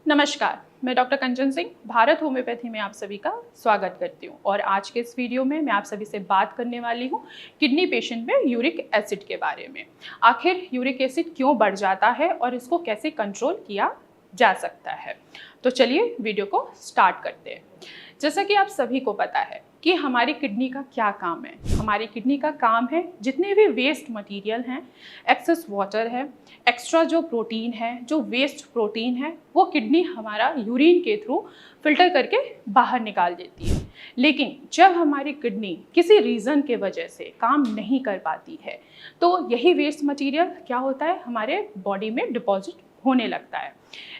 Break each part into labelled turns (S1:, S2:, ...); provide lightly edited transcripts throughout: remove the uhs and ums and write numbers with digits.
S1: नमस्कार, मैं डॉक्टर कंचन सिंह भारत होम्योपैथी में आप सभी का स्वागत करती हूँ। और आज के इस वीडियो में मैं आप सभी से बात करने वाली हूँ किडनी पेशेंट में यूरिक एसिड के बारे में। आखिर यूरिक एसिड क्यों बढ़ जाता है और इसको कैसे कंट्रोल किया जा सकता है। तो चलिए वीडियो को स्टार्ट करते हैं। जैसा कि आप सभी को पता है कि हमारी किडनी का क्या काम है। हमारी किडनी का काम है जितने भी वेस्ट मटेरियल हैं, एक्सेस वाटर है, एक्स्ट्रा जो प्रोटीन है, जो वेस्ट प्रोटीन है, वो किडनी हमारा यूरिन के थ्रू फिल्टर करके बाहर निकाल देती है। लेकिन जब हमारी किडनी किसी रीज़न के वजह से काम नहीं कर पाती है तो यही वेस्ट मटेरियल क्या होता है, हमारे बॉडी में डिपॉजिट होने लगता है।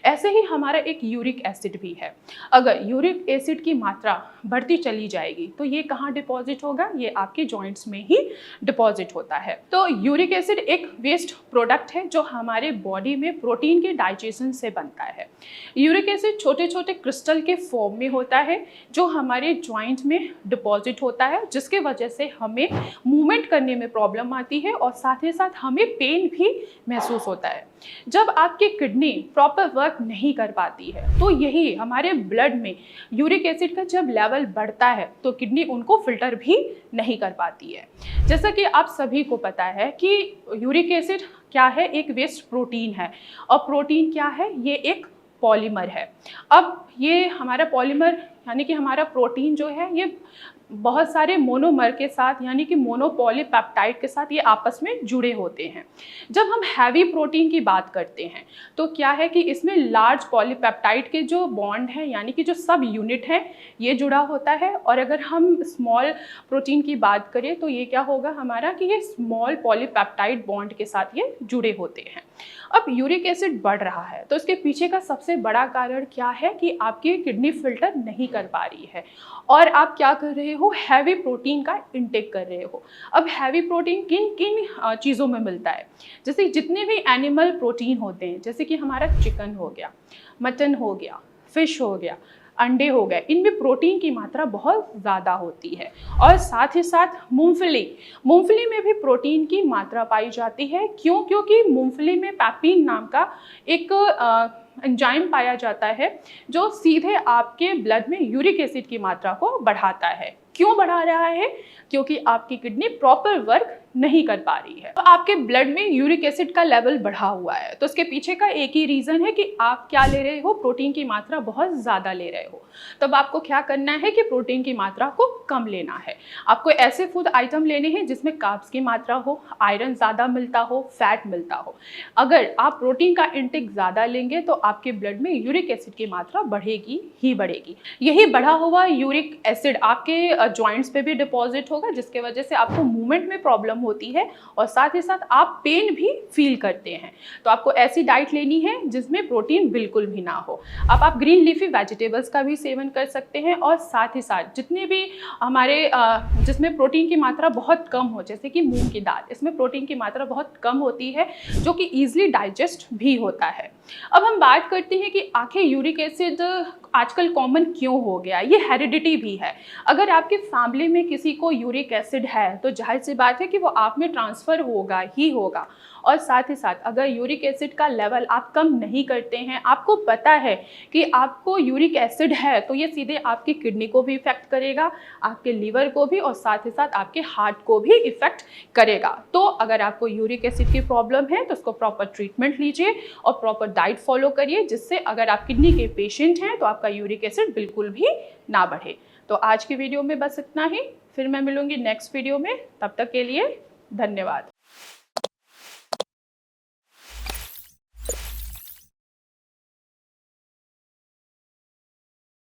S1: ऐसे ही हमारा एक यूरिक एसिड भी है। अगर यूरिक एसिड की मात्रा बढ़ती चली जाएगी तो ये कहाँ डिपॉजिट होगा, ये आपके जॉइंट्स में ही डिपॉजिट होता है। तो यूरिक एसिड एक वेस्ट प्रोडक्ट है जो हमारे बॉडी में प्रोटीन के डाइजेशन से बनता है। यूरिक एसिड छोटे छोटे क्रिस्टल के फॉर्म में होता है जो हमारे जॉइंट में डिपॉजिट होता है, जिसके वजह से हमें मूवमेंट करने में प्रॉब्लम आती है और साथ ही साथ हमें पेन भी महसूस होता है। जब आपकी किडनी प्रॉपर वर्क नहीं कर पाती है तो यही हमारे ब्लड में यूरिक एसिड का जब लेवल बढ़ता है तो किडनी उनको फिल्टर भी नहीं कर पाती है। जैसा कि आप सभी को पता है कि यूरिक एसिड क्या है, एक वेस्ट प्रोटीन है। और प्रोटीन क्या है, ये एक पॉलीमर है। अब ये हमारा पॉलीमर यानी कि हमारा प्रोटीन जो है ये बहुत सारे मोनोमर के साथ यानी कि मोनोपॉलीपेप्टाइड के साथ ये आपस में जुड़े होते हैं। जब हम हैवी प्रोटीन की बात करते हैं तो क्या है कि इसमें लार्ज पॉलीपेप्टाइड के जो बॉन्ड हैं यानी कि जो सब यूनिट हैं ये जुड़ा होता है। और अगर हम स्मॉल प्रोटीन की बात करें तो ये क्या होगा हमारा कि ये स्मॉल पॉलीपेप्टाइड बॉन्ड के साथ ये जुड़े होते हैं। अब यूरिक एसिड बढ़ रहा है तो इसके पीछे का सबसे बड़ा कारण क्या है कि आपकी किडनी फिल्टर नहीं कर पा रही है और आप क्या कर रहे हो, हैवी प्रोटीन का इंटेक कर रहे हो। अब हैवी प्रोटीन किन किन चीज़ों में मिलता है, जैसे जितने भी एनिमल प्रोटीन होते हैं, जैसे कि हमारा चिकन हो गया, मटन हो गया, फिश हो गया, अंडे हो गए, इनमें प्रोटीन की मात्रा बहुत ज़्यादा होती है। और साथ ही साथ मूंगफली में भी प्रोटीन की मात्रा पाई जाती है। क्यों? क्योंकि मूंगफली में पैपिन नाम का एक एंजाइम पाया जाता है जो सीधे आपके ब्लड में यूरिक एसिड की मात्रा को बढ़ाता है। क्यों बढ़ा रहा है? क्योंकि आपकी किडनी प्रॉपर वर्क नहीं कर पा रही है। तो आपके ब्लड में यूरिक एसिड का लेवल बढ़ा हुआ है तो इसके पीछे का एक ही रीज़न है कि आप क्या ले रहे हो, प्रोटीन की मात्रा बहुत ज़्यादा ले रहे हो। तब आपको क्या करना है कि प्रोटीन की मात्रा को कम लेना है। आपको ऐसे फूड आइटम लेने हैं जिसमें कार्ब्स की मात्रा हो, आयरन ज़्यादा मिलता हो, फैट मिलता हो। अगर आप प्रोटीन का इंटेक ज़्यादा लेंगे तो आपके ब्लड में यूरिक एसिड की मात्रा बढ़ेगी ही बढ़ेगी। यही बढ़ा हुआ यूरिक एसिड आपके जॉइंट्स पे भी डिपॉजिट होगा, जिसके वजह से आपको मूवमेंट में प्रॉब्लम होती है और साथ ही साथ आप पेन भी फील करते हैं। तो आपको ऐसी डाइट लेनी है जिसमें प्रोटीन बिल्कुल भी ना हो। अब आप ग्रीन लीफी वेजिटेबल्स का भी सेवन कर सकते हैं और साथ ही साथ जितने भी हमारे जिसमें प्रोटीन की मात्रा बहुत कम हो, जैसे कि मूंग की दाल, इसमें प्रोटीन की मात्रा बहुत कम होती है जो कि ईजिली डाइजेस्ट भी होता है। अब हम बात करते हैं कि आखिर यूरिक एसिड आजकल कॉमन क्यों हो गया। ये हेरिडिटी भी है। अगर आपकी फैमिली में किसी को यूरिक एसिड है तो जाहिर सी बात है कि वो आप में ट्रांसफ़र होगा ही होगा। और साथ ही साथ अगर यूरिक एसिड का लेवल आप कम नहीं करते हैं, आपको पता है कि आपको यूरिक एसिड है, तो ये सीधे आपकी किडनी को भी इफेक्ट करेगा, आपके लीवर को भी और साथ ही साथ आपके हार्ट को भी इफेक्ट करेगा। तो अगर आपको यूरिक एसिड की प्रॉब्लम है तो उसको प्रॉपर ट्रीटमेंट लीजिए और प्रॉपर डाइट फॉलो करिए, जिससे अगर आप किडनी के पेशेंट हैं तो आपका यूरिक एसिड बिल्कुल भी ना बढ़े। तो आज की वीडियो में बस इतना ही, फिर मैं मिलूंगी नेक्स्ट वीडियो में। तब तक के लिए धन्यवाद।